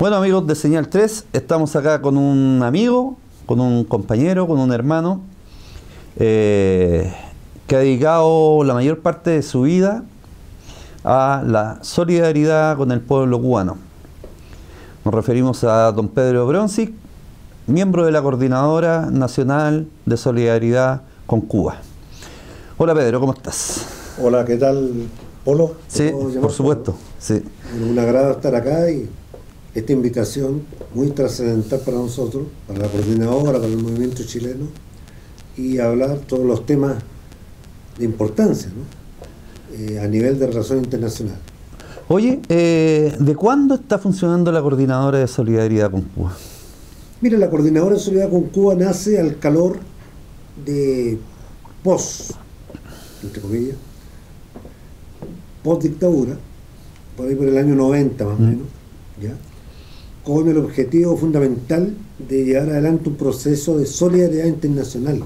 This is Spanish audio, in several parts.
Bueno, amigos de Señal 3, estamos acá con un amigo, con un compañero, con un hermano que ha dedicado la mayor parte de su vida a la solidaridad con el pueblo cubano. Nos referimos a don Pedro Bronzik, miembro de la Coordinadora Nacional de Solidaridad con Cuba. Hola Pedro, ¿cómo estás? Hola, ¿qué tal, Polo? Sí, por supuesto. Sí. Un agrado estar acá y esta invitación muy trascendental para nosotros, para la Coordinadora, para el movimiento chileno, y hablar todos los temas de importancia, ¿no? A nivel de relación internacional. Oye, ¿de cuándo está funcionando la Coordinadora de Solidaridad con Cuba? Mira, la Coordinadora de Solidaridad con Cuba nace al calor de entre comillas, post dictadura, por ahí por el año 90 más o menos, ¿ya? Con el objetivo fundamental de llevar adelante un proceso de solidaridad internacional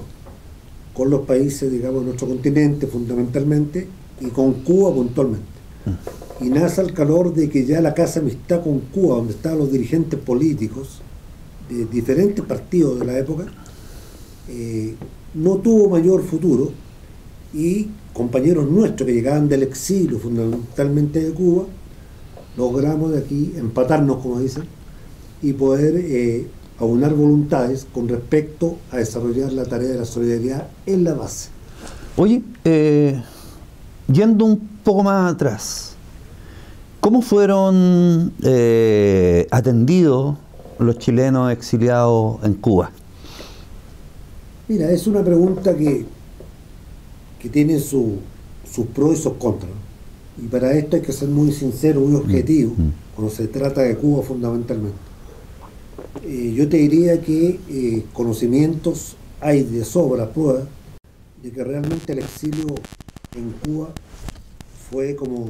con los países, digamos, de nuestro continente fundamentalmente, y con Cuba puntualmente. Y nace al calor de que ya la Casa Amistad con Cuba, donde estaban los dirigentes políticos de diferentes partidos de la época, no tuvo mayor futuro, y compañeros nuestros que llegaban del exilio, fundamentalmente de Cuba, logramos de aquí empatarnos, como dicen, y poder aunar voluntades con respecto a desarrollar la tarea de la solidaridad en la base. Oye, yendo un poco más atrás, ¿cómo fueron atendidos los chilenos exiliados en Cuba? Mira, es una pregunta que tiene sus pros y sus contras, ¿no? Y para esto hay que ser muy sincero, muy objetivo, cuando se trata de Cuba fundamentalmente. Yo te diría que conocimientos hay de sobra, pruebas de que realmente el exilio en Cuba fue como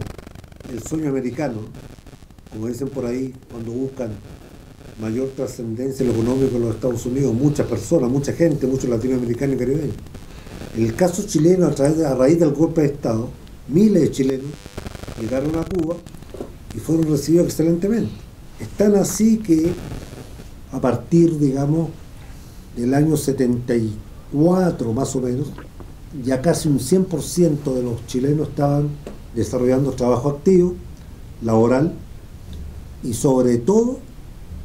el sueño americano, como dicen por ahí, cuando buscan mayor trascendencia en lo económico en los Estados Unidos, muchas personas, mucha gente, muchos latinoamericanos y caribeños. En el caso chileno, a raíz del golpe de Estado, miles de chilenos llegaron a Cuba y fueron recibidos excelentemente. Es tan así que a partir, digamos, del año 74 más o menos, ya casi un 100% de los chilenos estaban desarrollando trabajo activo, laboral, y sobre todo,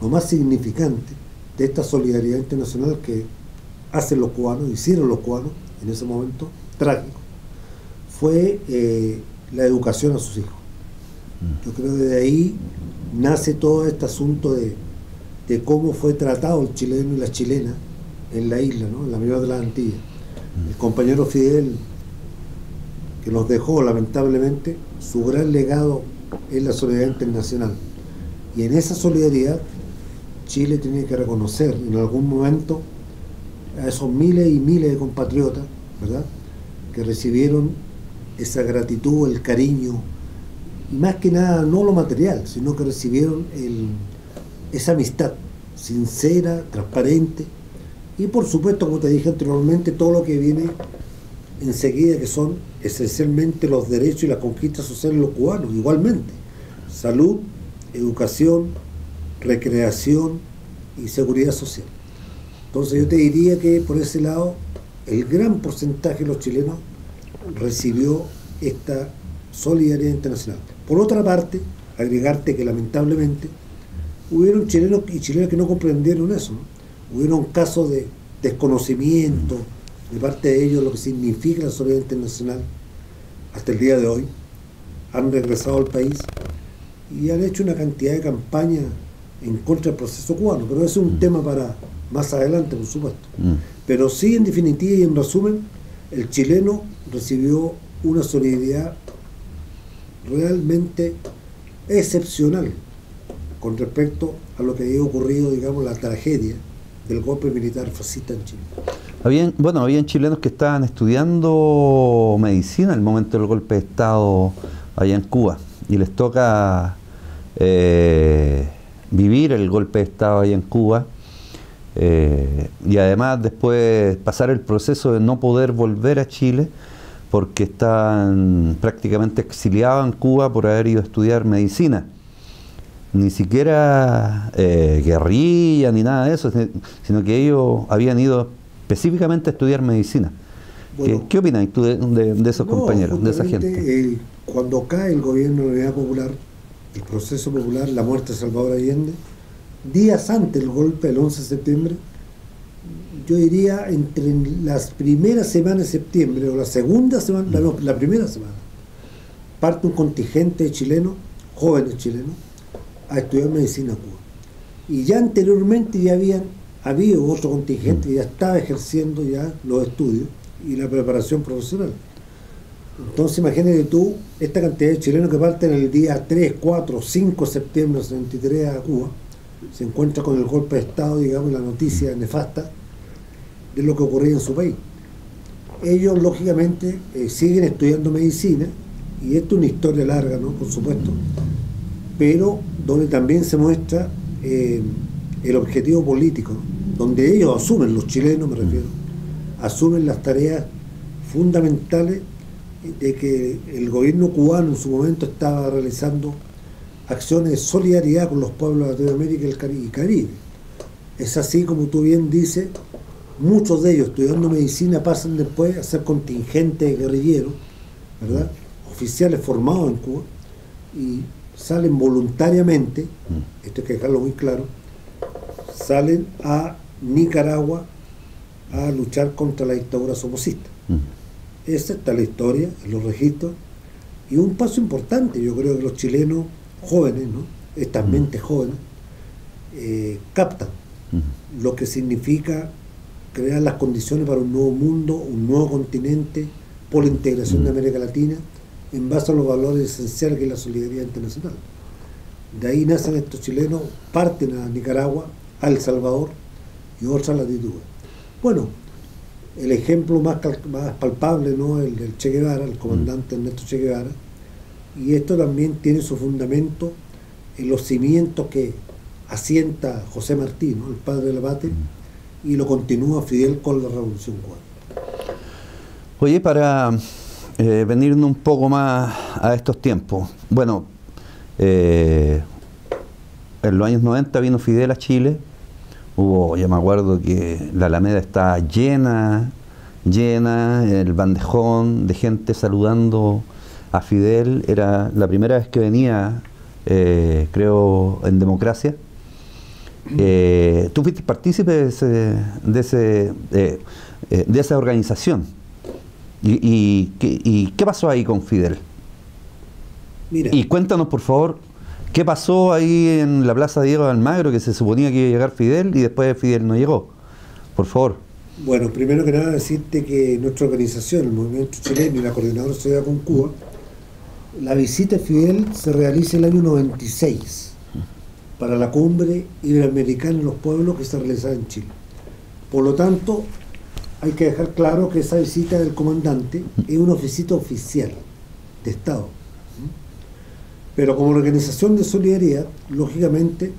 lo más significante de esta solidaridad internacional que hacen los cubanos, hicieron los cubanos en ese momento trágico, fue la educación a sus hijos. Yo creo que de ahí nace todo este asunto de cómo fue tratado el chileno y la chilena en la isla, ¿no? En la mayor de las Antillas. El compañero Fidel, que nos dejó lamentablemente, su gran legado es la solidaridad internacional. Y en esa solidaridad Chile tiene que reconocer en algún momento a esos miles y miles de compatriotas, ¿verdad?, que recibieron esa gratitud, el cariño, y más que nada no lo material, sino que recibieron esa amistad sincera, transparente, y por supuesto, como te dije anteriormente, todo lo que viene enseguida, que son esencialmente los derechos y las conquistas sociales de los cubanos, igualmente: salud, educación, recreación y seguridad social. Entonces yo te diría que por ese lado el gran porcentaje de los chilenos recibió esta solidaridad internacional. Por otra parte, agregarte que lamentablemente hubieron chilenos y chilenas que no comprendieron eso, ¿no? Hubieron casos de desconocimiento de parte de ellos lo que significa la solidaridad internacional hasta el día de hoy. Han regresado al país y han hecho una cantidad de campañas en contra del proceso cubano, pero ese es un tema para más adelante, por supuesto. Pero sí, en definitiva y en resumen, el chileno recibió una solidaridad realmente excepcional con respecto a lo que había ocurrido, digamos, la tragedia del golpe militar fascista en Chile. Habían chilenos que estaban estudiando medicina en el momento del golpe de Estado allá en Cuba, y les toca vivir el golpe de Estado allá en Cuba, y además después pasar el proceso de no poder volver a Chile porque estaban prácticamente exiliados en Cuba por haber ido a estudiar medicina. ni siquiera guerrilla ni nada de eso, sino que ellos habían ido específicamente a estudiar medicina. Bueno, ¿Qué opinas tú de esos compañeros, de esa gente? Cuando cae el gobierno de la Unidad Popular, el proceso popular, la muerte de Salvador Allende, días antes del golpe, el 11 de septiembre, yo diría entre las primeras semanas de septiembre o la segunda semana, no, la primera semana, parte un contingente de chilenos, jóvenes chilenos, a estudiar medicina a Cuba. Y ya anteriormente ya había otro contingente que ya estaba ejerciendo ya los estudios y la preparación profesional. Entonces imagínate tú, esta cantidad de chilenos que parten el día 3, 4, 5 de septiembre del 73 a Cuba, se encuentra con el golpe de Estado, digamos, la noticia nefasta de lo que ocurría en su país. Ellos, lógicamente, siguen estudiando medicina, y esto es una historia larga, ¿no? Por supuesto, pero donde también se muestra el objetivo político, ¿no? Donde ellos asumen, los chilenos me refiero, asumen las tareas fundamentales de que el gobierno cubano en su momento estaba realizando acciones de solidaridad con los pueblos de Latinoamérica y Caribe. Es así, como tú bien dices, muchos de ellos estudiando medicina pasan después a ser contingentes guerrilleros, ¿verdad? Oficiales formados en Cuba, y salen voluntariamente, esto hay que dejarlo muy claro, salen a Nicaragua a luchar contra la dictadura somocista. Esa está la historia, en los registros, y un paso importante. Yo creo que los chilenos jóvenes, ¿no? Estas mentes jóvenes, captan lo que significa crear las condiciones para un nuevo mundo, un nuevo continente, por la integración de América Latina, en base a los valores esenciales que es la solidaridad internacional. De ahí nacen estos chilenos, parten a Nicaragua, a El Salvador y otras latitudes. Bueno, el ejemplo más palpable, ¿no? El del Che Guevara, el comandante Ernesto Che Guevara, y esto también tiene su fundamento en los cimientos que asienta José Martí, ¿no? El padre de la patria, y lo continúa Fidel con la Revolución Cubana. Oye, para venirnos un poco más a estos tiempos, bueno, en los años 90 vino Fidel a Chile. Ya me acuerdo que la Alameda estaba llena, el bandejón de gente saludando a Fidel. Era la primera vez que venía, creo, en democracia. Tú fuiste partícipe de esa organización. ¿Y qué pasó ahí con Fidel? Mira. Y cuéntanos, por favor, ¿qué pasó ahí en la Plaza Diego de Almagro, que se suponía que iba a llegar Fidel y después Fidel no llegó? Por favor. Bueno, primero que nada decirte que nuestra organización, el Movimiento Chileno y la Coordinadora Sociedad con Cuba, la visita a Fidel se realiza en el año 96 para la cumbre iberoamericana en los pueblos que se realizaba en Chile. Por lo tanto, hay que dejar claro que esa visita del comandante es una visita oficial de Estado. Pero como organización de solidaridad, lógicamente,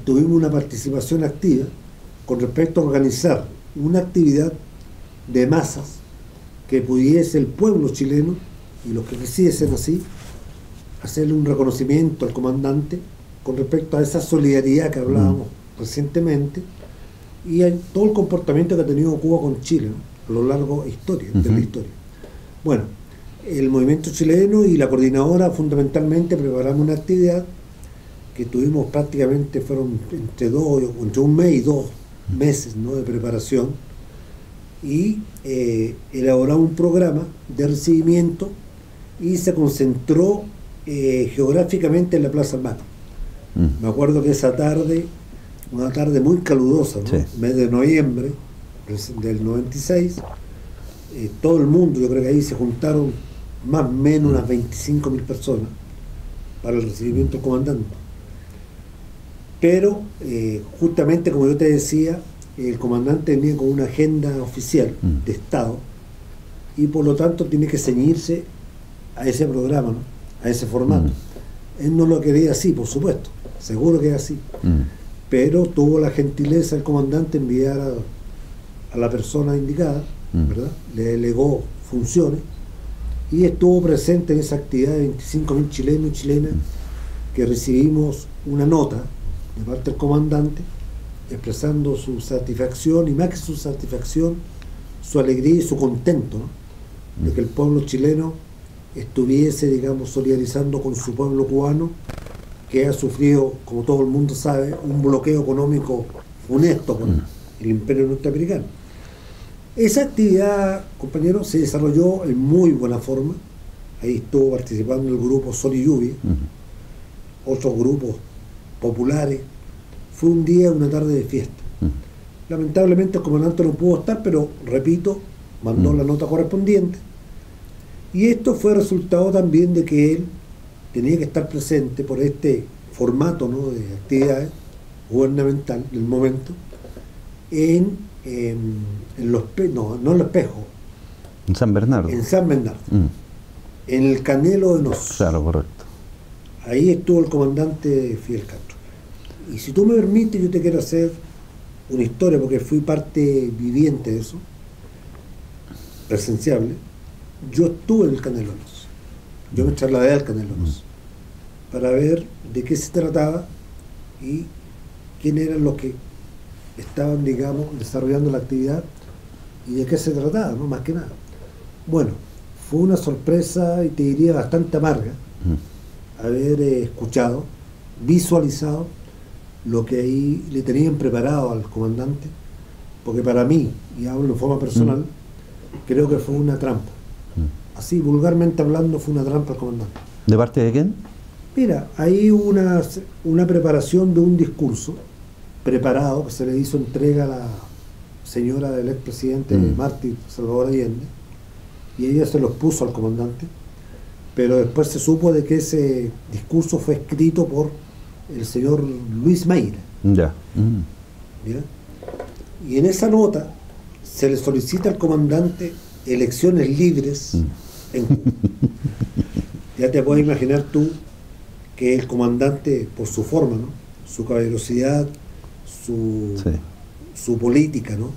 tuvimos una participación activa con respecto a organizar una actividad de masas que pudiese el pueblo chileno y los que quisiesen así hacerle un reconocimiento al comandante con respecto a esa solidaridad que hablábamos recientemente y a todo el comportamiento que ha tenido Cuba con Chile, ¿no? A lo largo de la historia. Bueno, el movimiento chileno y la coordinadora fundamentalmente preparamos una actividad que tuvimos prácticamente, fueron entre un mes y 2 meses, ¿no? De preparación, y elaboramos un programa de recibimiento y se concentró geográficamente en la Plaza Almagro. Me acuerdo que esa tarde, una tarde muy calurosa, ¿no? Sí. Mes de noviembre del 96, todo el mundo, yo creo que ahí se juntaron más o menos unas 25.000 personas para el recibimiento del comandante. Pero justamente como yo te decía, el comandante venía con una agenda oficial de Estado y por lo tanto tiene que ceñirse a ese programa, ¿no? A ese formato. Él no lo quería así, por supuesto, seguro que es así, pero tuvo la gentileza el comandante enviar a la persona indicada, ¿verdad? Le delegó funciones y estuvo presente en esa actividad de 25.000 chilenos y chilenas que recibimos una nota de parte del comandante expresando su satisfacción, y más que su satisfacción, su alegría y su contento, ¿no?, de que el pueblo chileno estuviese, digamos, solidarizando con su pueblo cubano, que ha sufrido, como todo el mundo sabe, un bloqueo económico funesto con el imperio norteamericano. Esa actividad, compañeros, se desarrolló en muy buena forma. Ahí estuvo participando el grupo Sol y Lluvia, otros grupos populares. Fue un día, una tarde de fiesta. Lamentablemente el comandante no pudo estar, pero, repito, mandó la nota correspondiente. Y esto fue resultado también de que él tenía que estar presente por este formato, ¿no?, de actividades gubernamental del momento en los no en Los Espejos, en San Bernardo, en el Canelo de Nos. Claro, correcto. Ahí estuvo el comandante Fidel Castro. Y si tú me permites, yo te quiero hacer una historia, porque fui parte viviente de eso, presenciable. Yo estuve en el Canelo de Nos. Yo me trasladé al Canelo de Nos para ver de qué se trataba y quién eran los que estaban, digamos, desarrollando la actividad y de qué se trataba, ¿no?, más que nada. Bueno, fue una sorpresa, y te diría bastante amarga, haber escuchado, visualizado lo que ahí le tenían preparado al comandante, porque para mí, y hablo de forma personal, creo que fue una trampa. Así, vulgarmente hablando, fue una trampa al comandante. ¿De parte de quién? Mira, hay una preparación de un discurso preparado que se le hizo entrega a la señora del expresidente mártir Salvador Allende, y ella se los puso al comandante, pero después se supo de que ese discurso fue escrito por el señor Luis Mayra. Ya. ¿Ya? Y en esa nota se le solicita al comandante elecciones libres en Cuba. Ya te puedes imaginar tú que el comandante, por su forma, ¿no?, su caballerosidad, su política, ¿no?,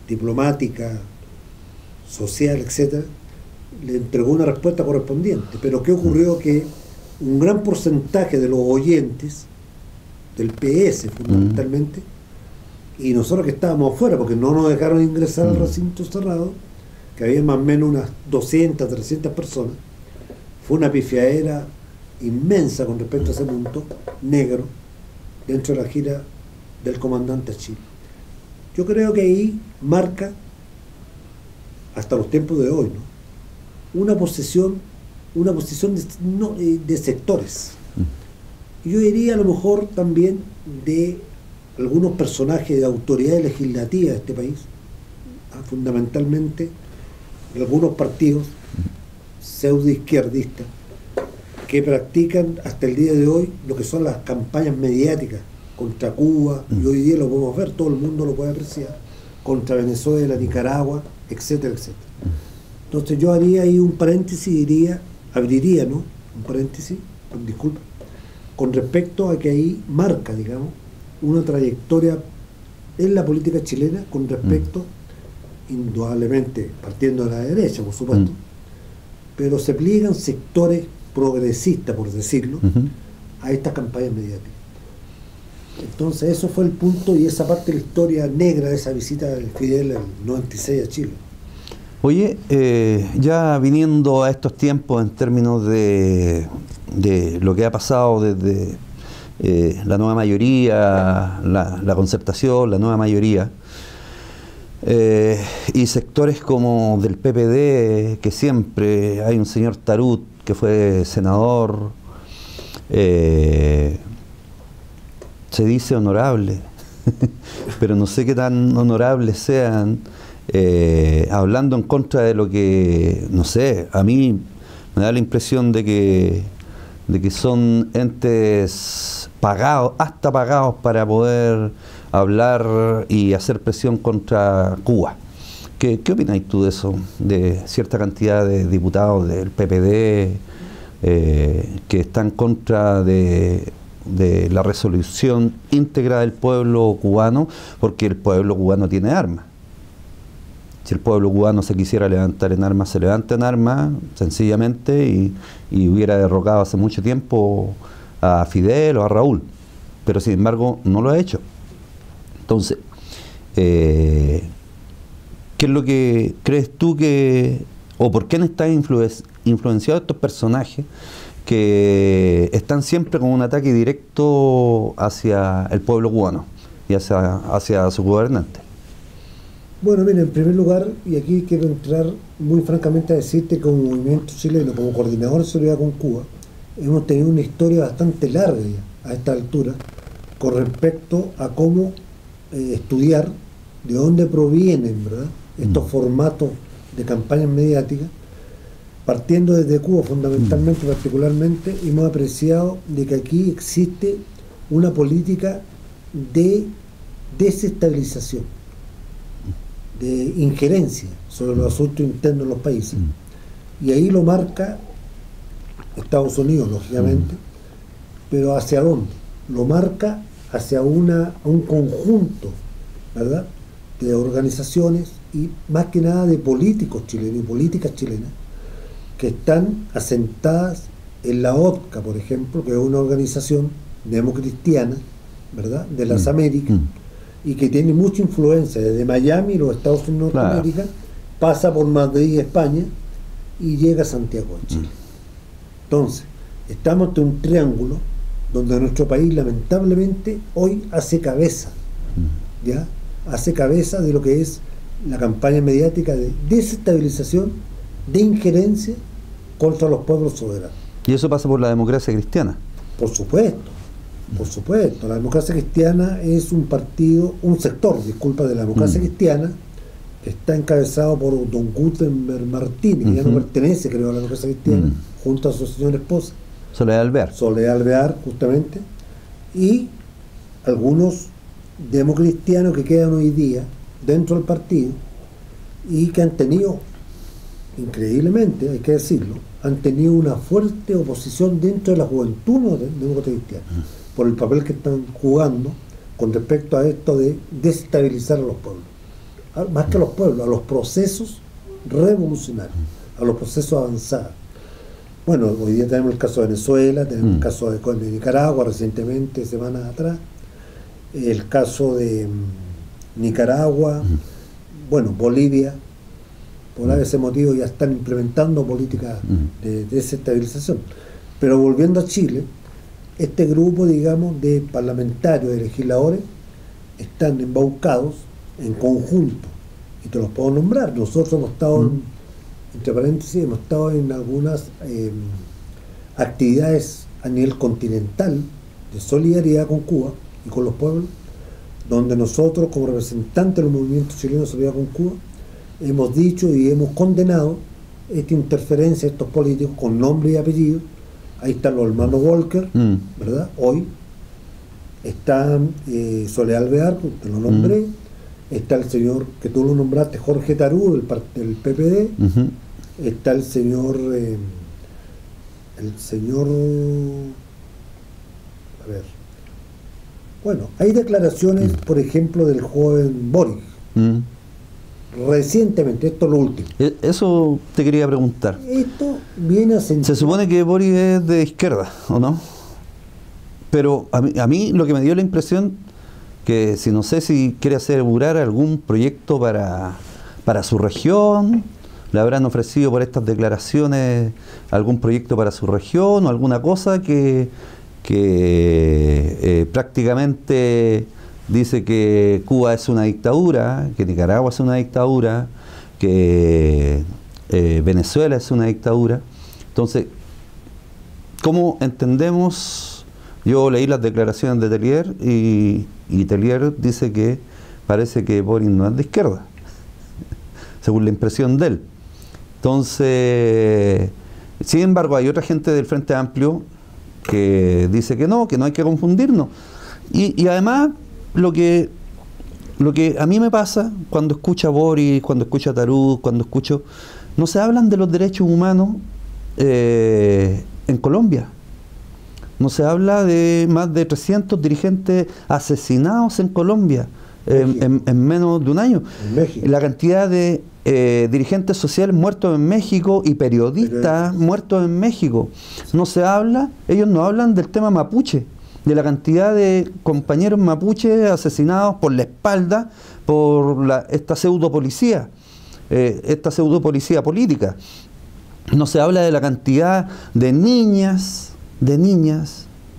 diplomática, social, etcétera, le entregó una respuesta correspondiente. Pero ¿qué ocurrió? Que un gran porcentaje de los oyentes del PS, fundamentalmente, y nosotros que estábamos afuera, porque no nos dejaron ingresar al recinto cerrado, que había más o menos unas 200, 300 personas, fue una pifiadera inmensa con respecto a ese punto negro dentro de la gira del comandante a Chile. Yo creo que ahí marca, hasta los tiempos de hoy, ¿no?, una posición de sectores. Y yo diría a lo mejor también de algunos personajes de autoridades legislativas de este país, fundamentalmente de algunos partidos pseudo izquierdistas que practican hasta el día de hoy lo que son las campañas mediáticas contra Cuba, y hoy día lo podemos ver, todo el mundo lo puede apreciar, contra Venezuela, Nicaragua, etcétera, etcétera. Entonces yo haría ahí un paréntesis, abriría, ¿no?, un paréntesis, disculpa, con respecto a que ahí marca, digamos, una trayectoria en la política chilena con respecto, indudablemente, partiendo de la derecha, por supuesto, pero se pliegan sectores progresistas, por decirlo, a estas campañas mediáticas. Entonces eso fue el punto, y esa parte de la historia negra de esa visita de Fidel en el 96 a Chile. Oye, ya viniendo a estos tiempos en términos de lo que ha pasado desde la nueva mayoría, la concertación, la nueva mayoría, y sectores como del PPD, que siempre hay un señor Tarut que fue senador, se dice honorable, pero no sé qué tan honorables sean, hablando en contra de lo que, no sé, a mí me da la impresión de que son entes pagados, hasta pagados para poder hablar y hacer presión contra Cuba. ¿Qué opináis tú de eso? De cierta cantidad de diputados del PPD que están en contra de la resolución íntegra del pueblo cubano, porque el pueblo cubano tiene armas. Si el pueblo cubano se quisiera levantar en armas, se levanta en armas, sencillamente, y hubiera derrocado hace mucho tiempo a Fidel o a Raúl, pero sin embargo no lo ha hecho. Entonces, ¿qué es lo que crees tú o por qué están influenciados estos personajes que están siempre con un ataque directo hacia el pueblo cubano y hacia su gobernante? Bueno, mira, en primer lugar, y aquí quiero entrar muy francamente a decirte que como movimiento chileno, como coordinador de solidaridad con Cuba, hemos tenido una historia bastante larga ya, a esta altura, con respecto a cómo estudiar de dónde provienen, ¿verdad?, estos formatos de campañas mediáticas. Partiendo desde Cuba fundamentalmente, particularmente, hemos apreciado de que aquí existe una política de desestabilización, de injerencia sobre los asuntos internos de los países. Y ahí lo marca Estados Unidos, lógicamente, pero ¿hacia dónde? Lo marca hacia un conjunto, ¿verdad?, de organizaciones y más que nada de políticos chilenos y políticas chilenas que están asentadas en la OTCA, por ejemplo, que es una organización democristiana, ¿verdad?, de las Américas, y que tiene mucha influencia desde Miami, los Estados Unidos de Norteamérica, pasa por Madrid, España, y llega a Santiago de Chile. Entonces, estamos ante un triángulo donde nuestro país lamentablemente hoy hace cabeza, ¿ya? Hace cabeza de lo que es la campaña mediática de desestabilización, de injerencia contra los pueblos soberanos. ¿Y eso pasa por la democracia cristiana? Por supuesto, por supuesto. La democracia cristiana es un sector de la democracia cristiana, que está encabezado por don Gutenberg Martínez, que ya no pertenece, creo, a la democracia cristiana, junto a su señora esposa. Soledad Alvear. Soledad Alvear, justamente, y algunos democristianos que quedan hoy día dentro del partido y que han tenido, increíblemente, hay que decirlo, han tenido una fuerte oposición dentro de la juventud demócrata cristiana por el papel que están jugando con respecto a esto de desestabilizar a los pueblos, más que a los pueblos, a los procesos revolucionarios, a los procesos avanzados. Bueno, hoy día tenemos el caso de Venezuela, tenemos el caso de Nicaragua recientemente, semanas atrás, el caso de Nicaragua, bueno, Bolivia. Por ese motivo ya están implementando políticas de desestabilización. Pero volviendo a Chile, este grupo, digamos, de parlamentarios, de legisladores, están embaucados en conjunto, y te los puedo nombrar. Nosotros hemos estado, entre paréntesis, hemos estado en algunas actividades a nivel continental de solidaridad con Cuba y con los pueblos, donde nosotros, como representantes del movimiento chileno de solidaridad con Cuba, hemos dicho y hemos condenado esta interferencia de estos políticos con nombre y apellido. Ahí están los hermanos Walker, ¿verdad? Hoy está Soledad Alvear, te lo nombré, está el señor que tú lo nombraste, Jorge Tarú, del PPD, está el señor a ver, bueno, hay declaraciones, por ejemplo, del joven Boric, recientemente, esto es lo último. Eso te quería preguntar. Esto viene a sentir... Se supone que Boric es de izquierda, ¿o no? Pero a mí lo que me dio la impresión, que no sé si quiere asegurar algún proyecto para su región, le habrán ofrecido por estas declaraciones algún proyecto para su región o alguna cosa que prácticamente dice que Cuba es una dictadura, que Nicaragua es una dictadura, que Venezuela es una dictadura. Entonces, ¿cómo entendemos? Yo leí las declaraciones de Tellier y Tellier dice que parece que Boric no es de izquierda, según la impresión de él. Entonces, sin embargo, hay otra gente del Frente Amplio que dice que no hay que confundirnos. Y además, lo que a mí me pasa cuando escucho a Boric, cuando escucho a Tarú, no se hablan de los derechos humanos en Colombia. No se habla de más de 300 dirigentes asesinados en Colombia. en menos de un año. En México. La cantidad de dirigentes sociales muertos en México y periodistas muertos en México. No se habla, ellos no hablan del tema mapuche, de la cantidad de compañeros mapuches asesinados por la espalda por esta pseudopolicía política. No se habla de la cantidad de niñas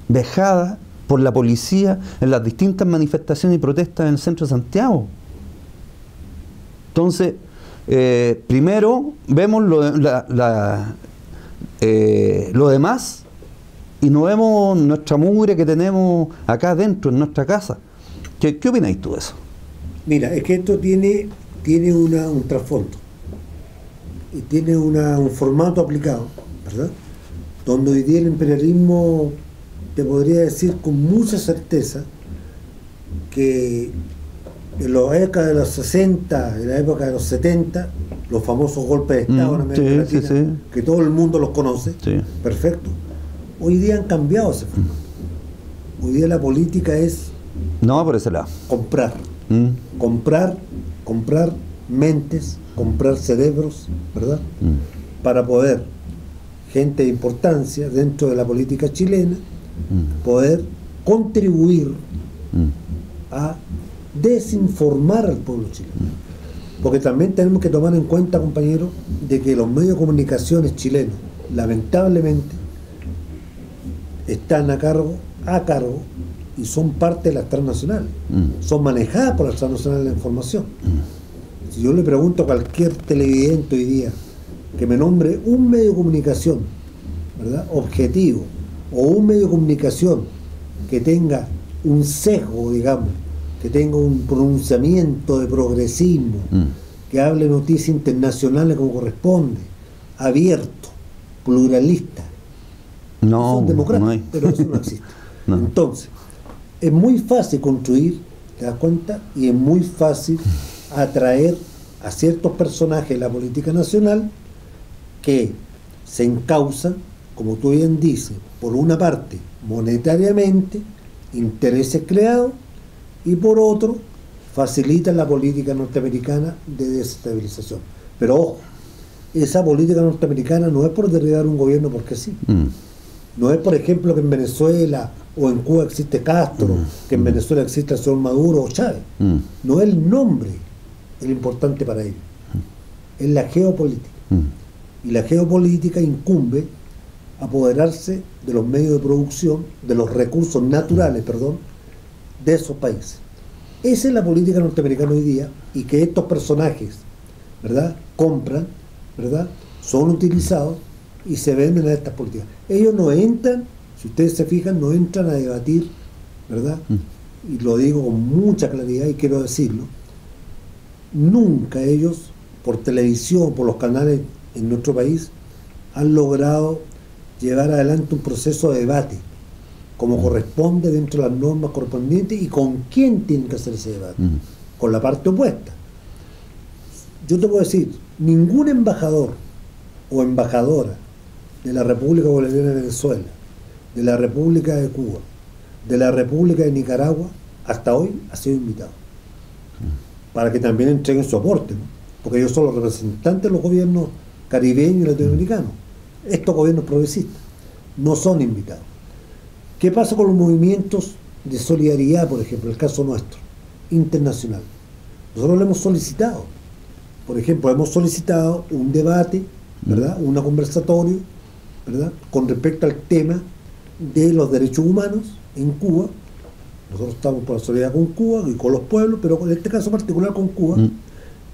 vejadas por la policía en las distintas manifestaciones y protestas en el centro de Santiago. Entonces, primero vemos lo demás y no vemos nuestra mugre que tenemos acá adentro, en nuestra casa. ¿Qué opináis tú de eso? Mira, es que esto tiene un trasfondo y tiene un formato aplicado, ¿verdad? Donde hoy día el imperialismo, te podría decir con mucha certeza que en la época de los 60, en la época de los 70, los famosos golpes de Estado en América Latina, que todo el mundo los conoce, perfecto. Hoy día han cambiado ese formato. Hoy día la política es no por ese lado. Comprar mentes, comprar cerebros, ¿verdad? Para poder, gente de importancia dentro de la política chilena, poder contribuir a desinformar al pueblo chileno. Porque también tenemos que tomar en cuenta, compañeros, de que los medios de comunicaciones chilenos, lamentablemente, están a cargo y son parte de las transnacionales. Son manejadas por las transnacionales de la información. Si yo le pregunto a cualquier televidente hoy día que me nombre un medio de comunicación, ¿verdad?, objetivo, o un medio de comunicación que tenga un sesgo, digamos, que tenga un pronunciamiento de progresismo, que hable noticias internacionales como corresponde, abierto, pluralista, son democráticos, no hay. Pero eso no existe. No. Entonces, es muy fácil construir, ¿te das cuenta? Y es muy fácil atraer a ciertos personajes de la política nacional que se encausan, como tú bien dices, por una parte monetariamente, intereses creados, y por otro facilitan la política norteamericana de desestabilización. Pero ojo, esa política norteamericana no es por derribar un gobierno porque sí. No es, por ejemplo, que en Venezuela o en Cuba existe Castro, que en Venezuela existe el señor Maduro o Chávez. No es el nombre el importante para ellos, es la geopolítica. Y la geopolítica incumbe apoderarse de los medios de producción, de los recursos naturales, de esos países. Esa es la política norteamericana hoy día, y que estos personajes, ¿verdad?, compran, ¿verdad?, son utilizados y se venden a estas políticas. Ellos no entran, si ustedes se fijan, no entran a debatir, ¿verdad? Y lo digo con mucha claridad y quiero decirlo, nunca ellos, por televisión, por los canales en nuestro país, han logrado llevar adelante un proceso de debate como corresponde dentro de las normas correspondientes. ¿Y con quién tienen que hacer ese debate? Con la parte opuesta. Yo te puedo decir, ningún embajador o embajadora de la República Bolivariana de Venezuela, de la República de Cuba, de la República de Nicaragua, hasta hoy ha sido invitado para que también entreguen su aporte, ¿no? Porque ellos son los representantes de los gobiernos caribeños y latinoamericanos. Estos gobiernos progresistas no son invitados. ¿Qué pasa con los movimientos de solidaridad, por ejemplo, el caso nuestro, internacional? Nosotros lo hemos solicitado. Por ejemplo, hemos solicitado un debate, ¿verdad?, un conversatorio, ¿verdad?, con respecto al tema de los derechos humanos en Cuba. Nosotros estamos por la solidaridad con Cuba y con los pueblos, pero en este caso particular con Cuba,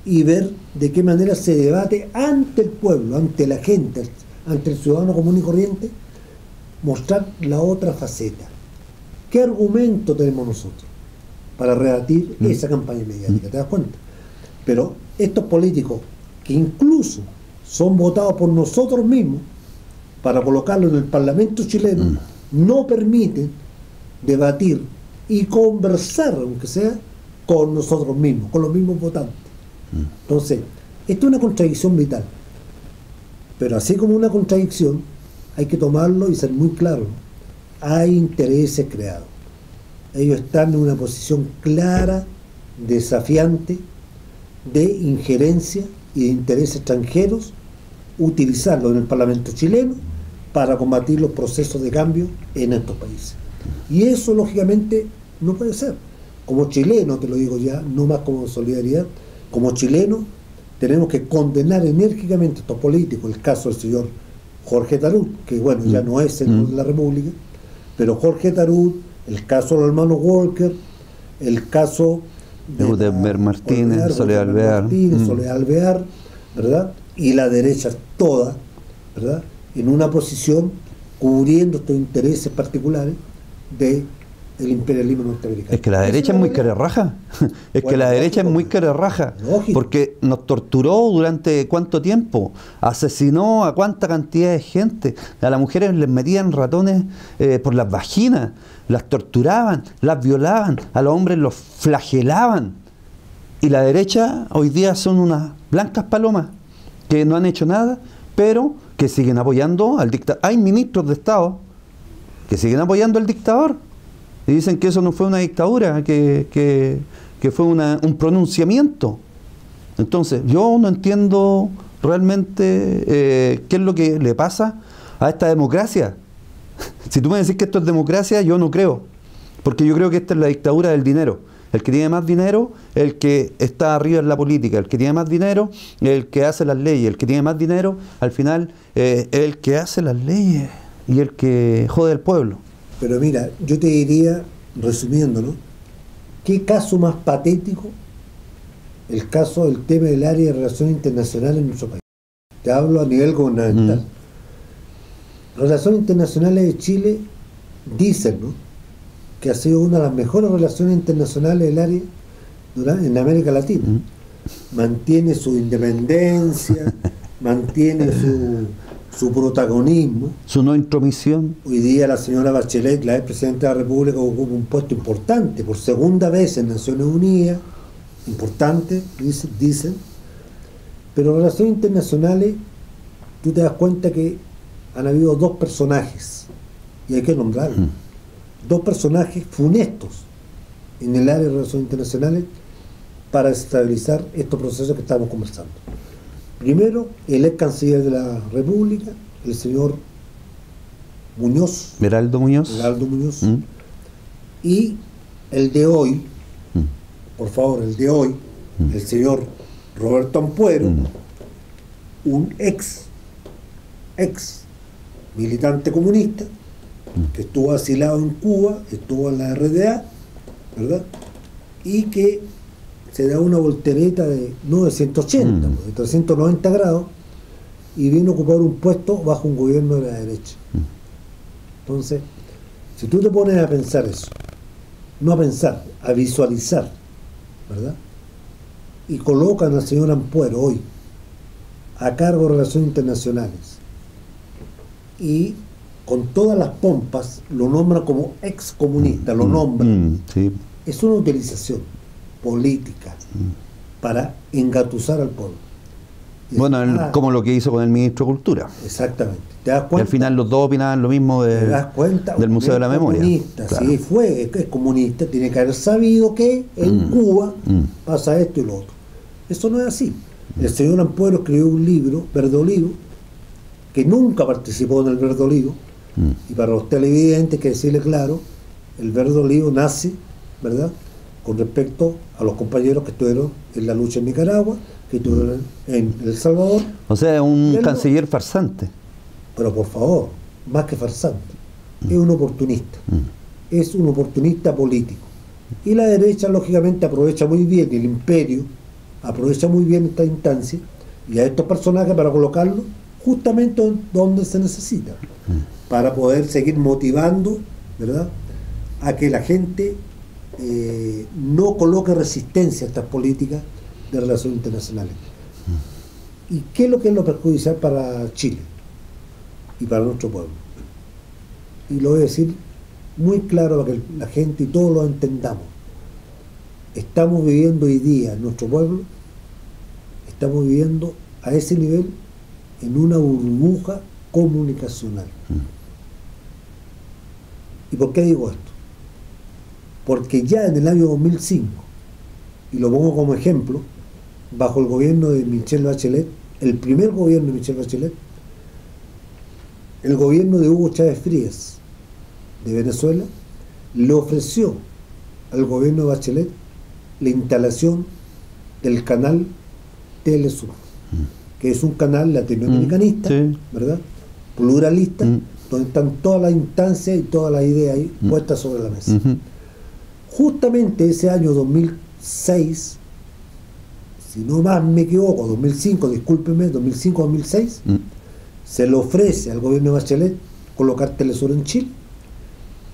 y ver de qué manera se debate ante el pueblo, ante la gente, ante el ciudadano común y corriente, mostrar la otra faceta. ¿Qué argumento tenemos nosotros para rebatir esa campaña mediática? ¿Te das cuenta? Pero estos políticos, que incluso son votados por nosotros mismos para colocarlo en el Parlamento chileno, no permiten debatir y conversar, aunque sea, con nosotros mismos, con los mismos votantes. Entonces, esto es una contradicción vital. Pero así como una contradicción, hay que tomarlo y ser muy claro. Hay intereses creados. Ellos están en una posición clara desafiante de injerencia y de intereses extranjeros, utilizarlo en el Parlamento chileno para combatir los procesos de cambio en estos países. Y eso, lógicamente, no puede ser. Como chileno, te lo digo ya, no más como solidaridad, como chileno tenemos que condenar enérgicamente a estos políticos, el caso del señor Jorge Tarut, que bueno, ya no es senador de la República, pero Jorge Tarut, el caso de los hermanos Walker, el caso de Gutenberg Martínez, Soledad Alvear, ¿verdad? Y la derecha toda, ¿verdad? En una posición cubriendo estos intereses particulares del imperialismo norteamericano. Es que la derecha es muy carerraja. Es que la derecha es muy carerraja. Porque nos torturó durante cuánto tiempo. Asesinó a cuánta cantidad de gente. A las mujeres les metían ratones por las vaginas. Las torturaban, las violaban. A los hombres los flagelaban. Y la derecha hoy día son unas blancas palomas que no han hecho nada, pero que siguen apoyando al dictador. Hay ministros de Estado que siguen apoyando al dictador y dicen que eso no fue una dictadura, que fue un pronunciamiento. Entonces, yo no entiendo realmente qué es lo que le pasa a esta democracia. Si tú me decís que esto es democracia, yo no creo, porque yo creo que esta es la dictadura del dinero. El que tiene más dinero, el que está arriba en la política. El que tiene más dinero, el que hace las leyes. El que tiene más dinero, al final, el que hace las leyes y el que jode al pueblo. Pero mira, yo te diría, resumiendo, ¿no? ¿Qué caso más patético el caso del tema del área de relaciones internacionales en nuestro país? Te hablo a nivel gubernamental. Relaciones internacionales de Chile dicen, ¿no?, que ha sido una de las mejores relaciones internacionales del área en América Latina. Mantiene su independencia, mantiene su protagonismo. Su no intromisión. Hoy día la señora Bachelet, la ex presidenta de la República, ocupa un puesto importante, por segunda vez en Naciones Unidas, importante, dicen. Pero en relaciones internacionales, tú te das cuenta que han habido dos personajes, y hay que nombrarlos. Dos personajes funestos en el área de relaciones internacionales para estabilizar estos procesos que estamos conversando. Primero, el ex canciller de la República, el señor Muñoz. Heraldo Muñoz. Y el de hoy, por favor, el de hoy, el señor Roberto Ampuero, un ex militante comunista, que estuvo asilado en Cuba, estuvo en la RDA, ¿verdad? Y que se da una voltereta de 180, de 390 grados, y viene a ocupar un puesto bajo un gobierno de la derecha. Entonces, si tú te pones a pensar eso, no a pensar, a visualizar, ¿verdad? Y colocan al señor Ampuero hoy a cargo de Relaciones Internacionales y con todas las pompas lo nombra como excomunista, lo nombra. Sí. Es una utilización política para engatusar al pueblo. Bueno, como lo que hizo con el ministro de Cultura. Exactamente. ¿Te das cuenta? Y al final los dos opinaban lo mismo ¿Te das cuenta? del Museo de la Memoria. Claro. Si es comunista, tiene que haber sabido que en Cuba pasa esto y lo otro. Eso no es así. El señor Ampuero escribió un libro, Verde Olivo, que nunca participó en el Verde Olivo, y para los televidentes que decirle claro, el Verde Olivo nace, ¿verdad?, con respecto a los compañeros que estuvieron en la lucha en Nicaragua, que estuvieron en El Salvador. O sea, un canciller farsante. Pero por favor, más que farsante, es un oportunista. Es un oportunista político. Y la derecha, lógicamente, aprovecha muy bien, el imperio aprovecha muy bien esta instancia y a estos personajes para colocarlos justamente donde se necesita, para poder seguir motivando, ¿verdad?, a que la gente no coloque resistencia a estas políticas de relaciones internacionales. ¿Y qué es lo que es lo perjudicial para Chile y para nuestro pueblo? Y lo voy a decir muy claro para que la gente y todos lo entendamos. Estamos viviendo hoy día en nuestro pueblo, estamos viviendo a ese nivel en una burbuja comunicacional. ¿Y por qué digo esto? Porque ya en el año 2005 y lo pongo como ejemplo, bajo el gobierno de Michelle Bachelet, el primer gobierno de Michelle Bachelet, el gobierno de Hugo Chávez Frías de Venezuela le ofreció al gobierno de Bachelet la instalación del canal Telesur, que es un canal latinoamericanista, sí, ¿verdad? Pluralista, donde están todas las instancias y todas las ideas ahí puestas sobre la mesa. Justamente ese año 2006, si no más me equivoco, 2005, discúlpeme, 2005-2006, se le ofrece al gobierno de Bachelet colocar Telesur en Chile,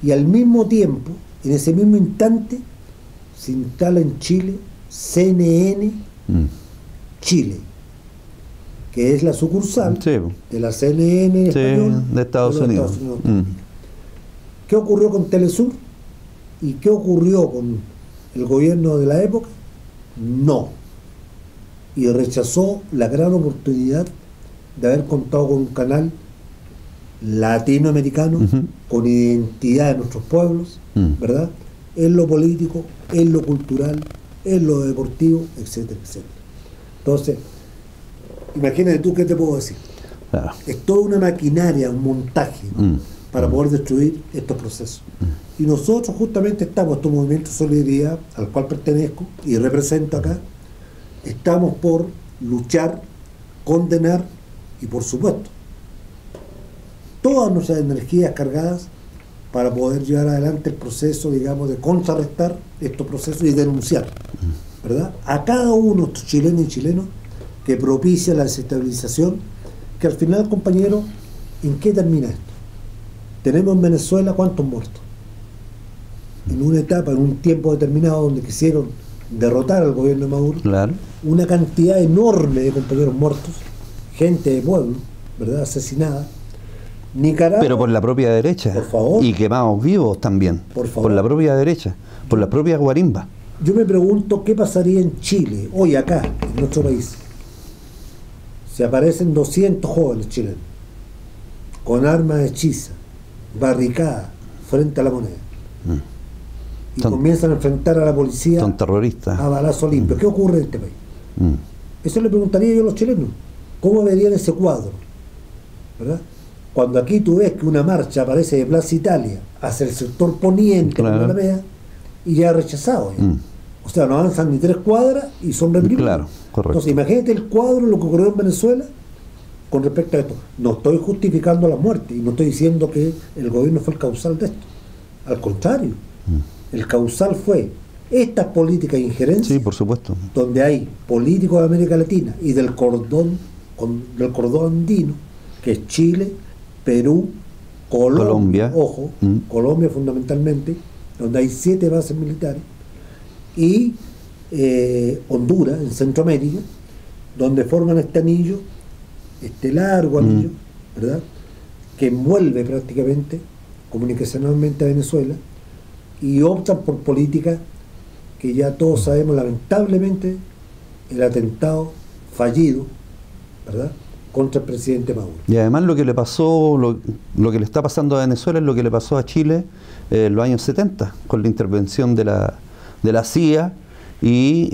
y al mismo tiempo, en ese mismo instante, se instala en Chile CNN Chile, que es la sucursal de la CNN española de Estados Unidos. ¿Qué ocurrió con Telesur? ¿Y qué ocurrió con el gobierno de la época? No. Y rechazó la gran oportunidad de haber contado con un canal latinoamericano, con identidad de nuestros pueblos, ¿verdad? En lo político, en lo cultural, en lo deportivo, etcétera, etcétera. Entonces, imagínate tú, ¿qué te puedo decir? Claro. Es toda una maquinaria, un montaje, ¿no? Para poder destruir estos procesos. Y nosotros justamente estamos, este movimiento de solidaridad al cual pertenezco y represento acá, estamos por luchar, condenar y, por supuesto, todas nuestras energías cargadas para poder llevar adelante el proceso, digamos, de contrarrestar estos procesos y denunciar, ¿verdad?, a cada uno de estos chilenos y chilenos que propicia la desestabilización, que al final, compañeros, ¿en qué termina esto? Tenemos en Venezuela ¿cuántos muertos? En una etapa, en un tiempo determinado donde quisieron derrotar al gobierno de Maduro, claro, una cantidad enorme de compañeros muertos, gente de pueblo, ¿verdad?, asesinada. Nicaragua, pero por la propia derecha, por favor, y quemados vivos también, por la propia derecha, por la propia guarimba. Yo me pregunto qué pasaría en Chile, hoy acá, en nuestro país, si aparecen 200 jóvenes chilenos con armas hechizas, barricadas frente a la moneda, y comienzan a enfrentar a la policía, son terroristas, a balazo limpio. ¿Qué ocurre en este país? Eso le preguntaría yo a los chilenos. ¿Cómo verían ese cuadro? ¿Verdad? Cuando aquí tú ves que una marcha aparece de Plaza Italia hacia el sector poniente, claro, de la Alameda, y ya rechazado. Ya. O sea, no avanzan ni 3 cuadras y son reprimidos. Claro, correcto. Entonces, imagínate el cuadro, lo que ocurrió en Venezuela con respecto a esto. No estoy justificando la muerte y no estoy diciendo que el gobierno fue el causal de esto. Al contrario, el causal fue estas políticas de injerencia, sí, por supuesto, donde hay políticos de América Latina y del cordón andino, que es Chile, Perú, Colombia, ojo, Colombia fundamentalmente, donde hay 7 bases militares, y Honduras, en Centroamérica, donde forman este anillo, este largo anillo, ¿verdad?, que envuelve prácticamente comunicacionalmente a Venezuela, y optan por políticas que ya todos sabemos, lamentablemente, el atentado fallido, ¿verdad?, contra el presidente Maduro. Y además lo que le pasó, lo que le está pasando a Venezuela es lo que le pasó a Chile en los años 70, con la intervención de la CIA y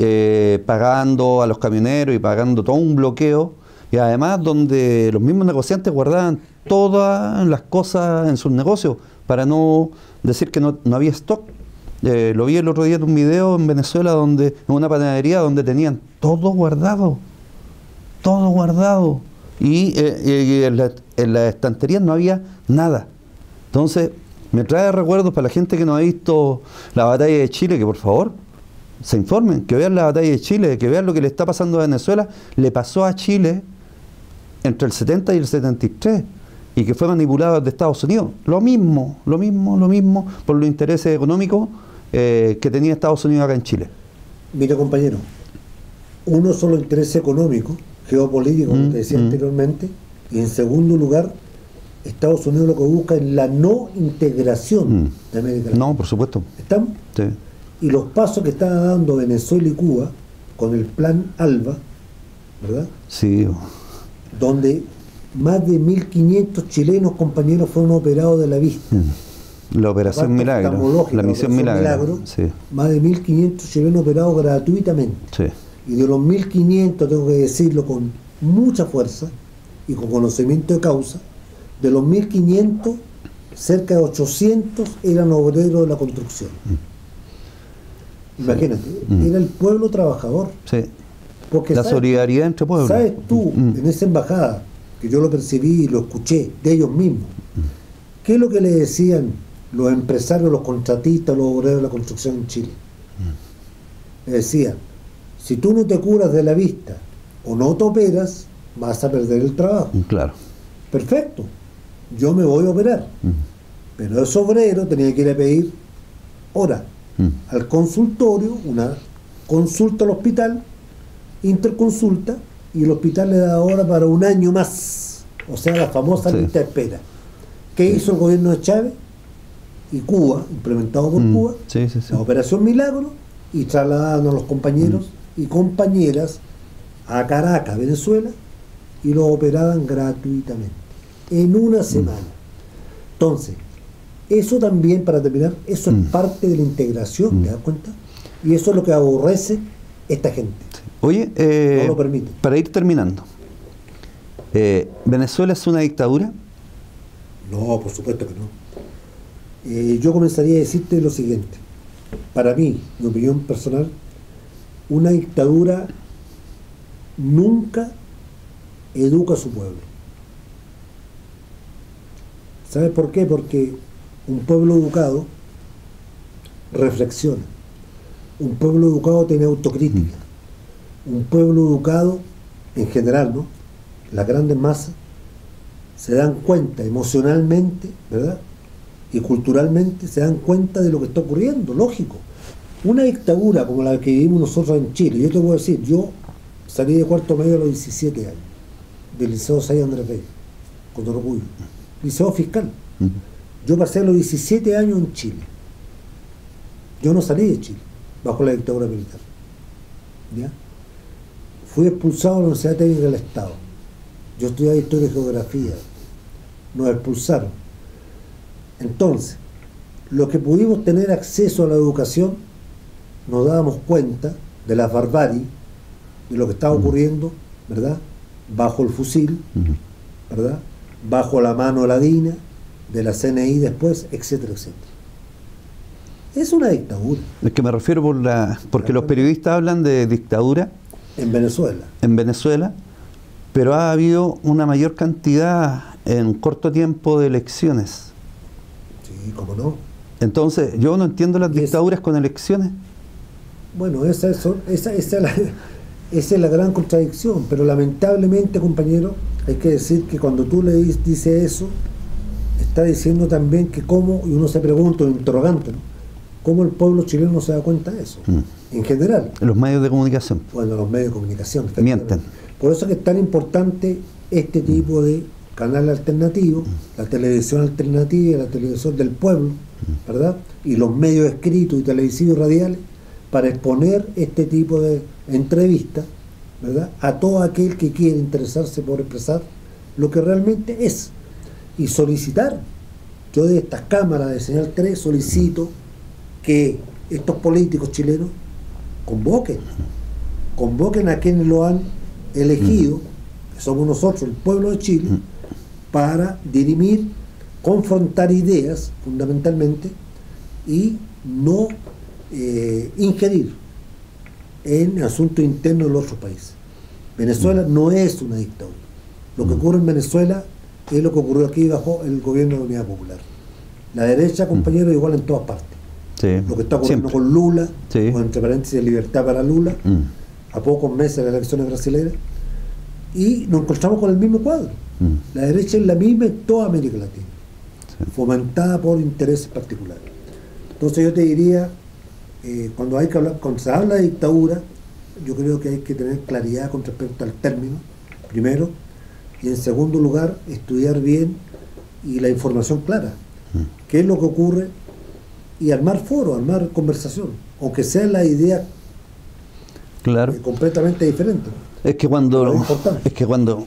pagando a los camioneros y pagando todo un bloqueo, y además donde los mismos negociantes guardaban todas las cosas en sus negocios para no decir que no había stock. Lo vi el otro día en un video en Venezuela, en una panadería donde tenían todo guardado, y en la estantería no había nada. Entonces me trae recuerdos para la gente que no ha visto la batalla de Chile, que por favor se informen, que vean la batalla de Chile, que vean lo que le está pasando a Venezuela, le pasó a Chile entre el 70 y el 73, y que fue manipulado desde Estados Unidos. Lo mismo, por los intereses económicos que tenía Estados Unidos acá en Chile. Mira, compañero, uno son los intereses económicos, geopolíticos, como te decía anteriormente, y en segundo lugar, Estados Unidos lo que busca es la no integración de América Latina. No, por supuesto. ¿Estamos? Sí. Y los pasos que están dando Venezuela y Cuba con el plan ALBA, ¿verdad?, Sí. Donde más de 1.500 chilenos, compañeros, fueron operados de la vista. La Operación parte Milagro, oftalmológica, la Misión Milagro. Sí, más de 1.500 chilenos operados gratuitamente. sí. Y de los 1.500, tengo que decirlo con mucha fuerza y con conocimiento de causa, de los 1.500, cerca de 800 eran obreros de la construcción. Imagínate, era el pueblo trabajador. Sí. Porque La solidaridad entre pueblos. ¿Sabes tú, en esa embajada, que yo lo percibí y lo escuché de ellos mismos, qué es lo que le decían los empresarios, los contratistas, los obreros de la construcción en Chile? Le decían, si tú no te curas de la vista o no te operas, vas a perder el trabajo. Claro. Perfecto, yo me voy a operar. Pero ese obrero tenía que ir a pedir hora al consultorio, una consulta al hospital, interconsulta, y el hospital le da hora para un año más. O sea, la famosa lista de espera. ¿Qué hizo el gobierno de Chávez y Cuba, implementado por Cuba? La Operación Milagro, y trasladaron a los compañeros y compañeras a Caracas, Venezuela, y los operaban gratuitamente, en una semana. Entonces, eso también, para terminar, eso es parte de la integración, ¿te das cuenta? Y eso es lo que aborrece esta gente. Oye, no lo permite. Para ir terminando, ¿Venezuela es una dictadura? No, por supuesto que no. Yo comenzaría a decirte lo siguiente. Para mí, mi opinión personal, una dictadura nunca educa a su pueblo. ¿Sabes por qué? Porque un pueblo educado reflexiona. Un pueblo educado tiene autocrítica. Un pueblo educado, en general, ¿no? Las grandes masas se dan cuenta emocionalmente, ¿verdad? Y culturalmente se dan cuenta de lo que está ocurriendo, lógico. Una dictadura como la que vivimos nosotros en Chile, yo te voy a decir, yo salí de cuarto medio a los 17 años, del Liceo 6 Andrés Bello, con orgullo, liceo fiscal. Yo pasé los 17 años en Chile. Yo no salí de Chile bajo la dictadura militar. ¿Ya? Fui expulsado de la Universidad Técnica del Estado. Yo estudiaba Historia y Geografía. Nos expulsaron. Entonces, los que pudimos tener acceso a la educación, nos dábamos cuenta de las barbaries, de lo que estaba ocurriendo, ¿verdad? Bajo el fusil, ¿verdad? Bajo la mano ladina, de la CNI después, etcétera, etcétera. Es una dictadura. Es que me refiero porque los periodistas hablan de dictadura en Venezuela. En Venezuela, pero ha habido una mayor cantidad en corto tiempo de elecciones. Sí, ¿cómo no? Entonces, yo no entiendo las dictaduras con elecciones. Bueno, esa es la gran contradicción, pero lamentablemente, compañero, hay que decir que cuando tú le dices eso, está diciendo también que cómo, y uno se pregunta, un interrogante, ¿no? ¿Cómo el pueblo chileno no se da cuenta de eso? En general. Los medios de comunicación. Bueno, los medios de comunicación. Mienten. Por eso es que es tan importante este tipo de canal alternativo, la televisión alternativa, la televisión del pueblo, ¿verdad? Y los medios escritos y televisivos y radiales, para exponer este tipo de entrevistas, ¿verdad? A todo aquel que quiere interesarse por expresar lo que realmente es. Y solicitar, yo de estas cámaras de Señal 3 solicito que estos políticos chilenos convoquen a quienes lo han elegido, que somos nosotros, el pueblo de Chile, para dirimir, confrontar ideas fundamentalmente y no ingerir en asuntos internos de los otros países. Venezuela no es una dictadura. Lo que ocurre en Venezuela es lo que ocurrió aquí bajo el gobierno de la Unidad Popular. La derecha, compañero, es igual en todas partes. Sí, lo que está ocurriendo con Lula, o entre paréntesis libertad para Lula, a pocos meses de las elecciones brasileñas, y nos encontramos con el mismo cuadro. La derecha es la misma en toda América Latina, fomentada por intereses particulares. Entonces yo te diría, cuando se habla de dictadura, yo creo que hay que tener claridad con respecto al término, primero, y en segundo lugar, estudiar bien y la información clara. ¿Qué es lo que ocurre? Y armar foro, armar conversación, aunque sea la idea completamente diferente. Es que cuando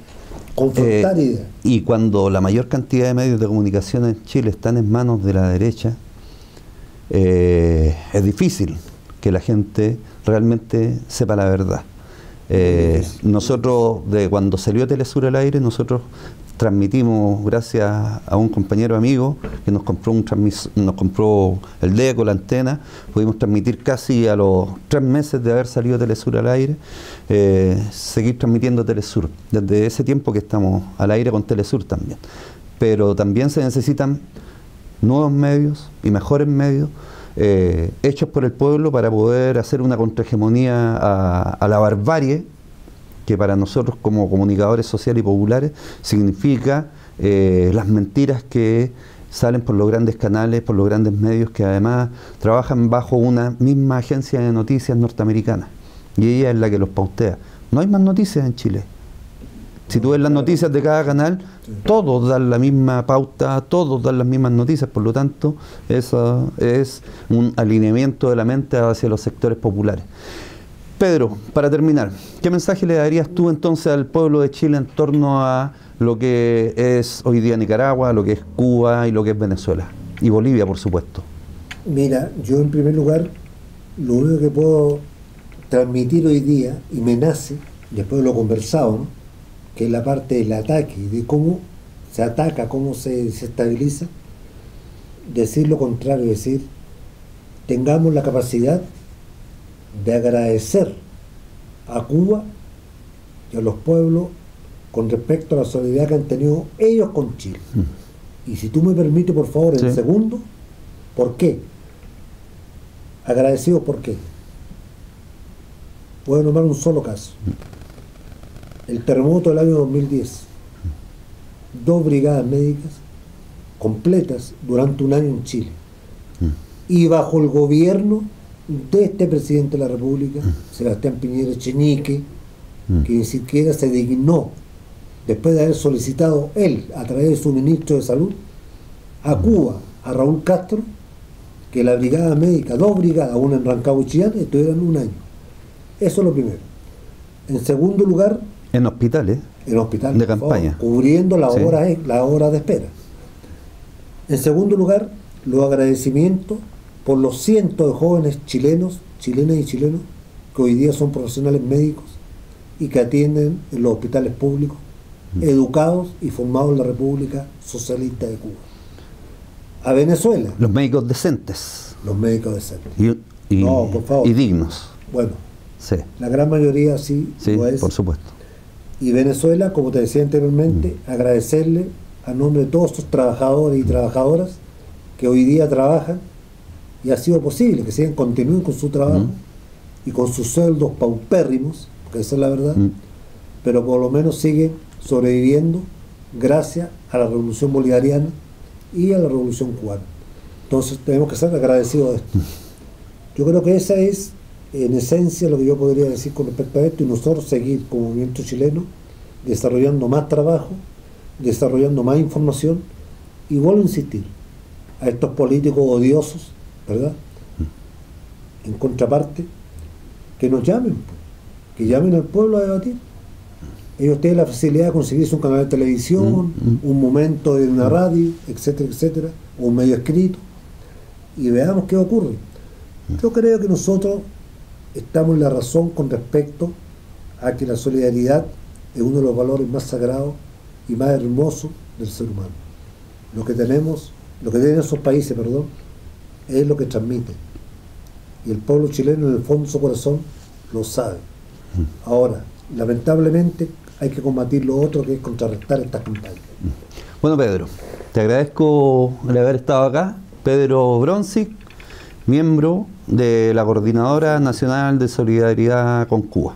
confrontar ideas. Y cuando la mayor cantidad de medios de comunicación en Chile están en manos de la derecha, es difícil que la gente realmente sepa la verdad. Nosotros, de cuando salió Telesur al aire, nosotros transmitimos, gracias a un compañero amigo que nos compró el deco, la antena, pudimos transmitir casi a los 3 meses de haber salido Telesur al aire, seguir transmitiendo Telesur, desde ese tiempo que estamos al aire con Telesur también. Pero también se necesitan nuevos medios y mejores medios, hechos por el pueblo, para poder hacer una contrahegemonía a la barbarie, que para nosotros como comunicadores sociales y populares significa las mentiras que salen por los grandes canales, por los grandes medios, que además trabajan bajo una misma agencia de noticias norteamericana, y ella es la que los pautea. No hay más noticias en Chile. Si tú ves las noticias de cada canal, todos dan la misma pauta, todos dan las mismas noticias, por lo tanto, eso es un alineamiento de la mente hacia los sectores populares. Pedro, para terminar, ¿qué mensaje le darías tú entonces al pueblo de Chile en torno a lo que es hoy día Nicaragua, lo que es Cuba y lo que es Venezuela? Y Bolivia, por supuesto. Mira, yo en primer lugar, lo único que puedo transmitir hoy día, y me nace, después de lo conversado, ¿no?, que es la parte del ataque, de cómo se ataca, cómo se estabiliza, decir lo contrario, decir, tengamos la capacidad de agradecer a Cuba y a los pueblos con respecto a la solidaridad que han tenido ellos con Chile. Y si tú me permites, por favor, en segundo, ¿por qué? Agradecido, ¿por qué? Puedo nombrar un solo caso. El terremoto del año 2010. 2 brigadas médicas completas durante un año en Chile. Y bajo el gobierno de este presidente de la República, Sebastián Piñera Echenique, que ni siquiera se dignó, después de haber solicitado él, a través de su ministro de Salud, a Cuba, a Raúl Castro, que la brigada médica, 2 brigadas, una en Rancagua y Chillán, estuvieran un año. Eso es lo primero. En segundo lugar, en hospitales. En hospitales de campaña. Cubriendo las horas de espera. En segundo lugar, los agradecimientos por los cientos de jóvenes chilenas y chilenos que hoy día son profesionales médicos y que atienden en los hospitales públicos, educados y formados en la República Socialista de Cuba. A Venezuela. Los médicos decentes. Los médicos decentes. No, por favor. Y dignos. Bueno, la gran mayoría sí lo es. Por supuesto. Y Venezuela, como te decía anteriormente, agradecerle a nombre de todos estos trabajadores y trabajadoras que hoy día trabajan, y ha sido posible que continúen con su trabajo y con sus sueldos paupérrimos, porque esa es la verdad, pero por lo menos siguen sobreviviendo gracias a la revolución bolivariana y a la revolución cubana. Entonces tenemos que ser agradecidos de esto. Yo creo que esa es en esencia lo que yo podría decir con respecto a esto, y nosotros seguir como movimiento chileno desarrollando más trabajo, desarrollando más información, y vuelvo a insistir, a estos políticos odiosos, ¿verdad?, en contraparte, que nos llamen, que llamen al pueblo a debatir. Ellos tienen la facilidad de conseguirse un canal de televisión, un momento de una radio, etcétera, etcétera, o un medio escrito, y veamos qué ocurre. Yo creo que nosotros estamos en la razón con respecto a que la solidaridad es uno de los valores más sagrados y más hermosos del ser humano. Lo que tienen esos países, es lo que transmiten. Y el pueblo chileno, en el fondo de su corazón, lo sabe. Ahora, lamentablemente, hay que combatir lo otro, que es contrarrestar estas campañas. Bueno, Pedro, te agradezco el haber estado acá. Pedro Bronzik, miembro de la Coordinadora Nacional de Solidaridad con Cuba.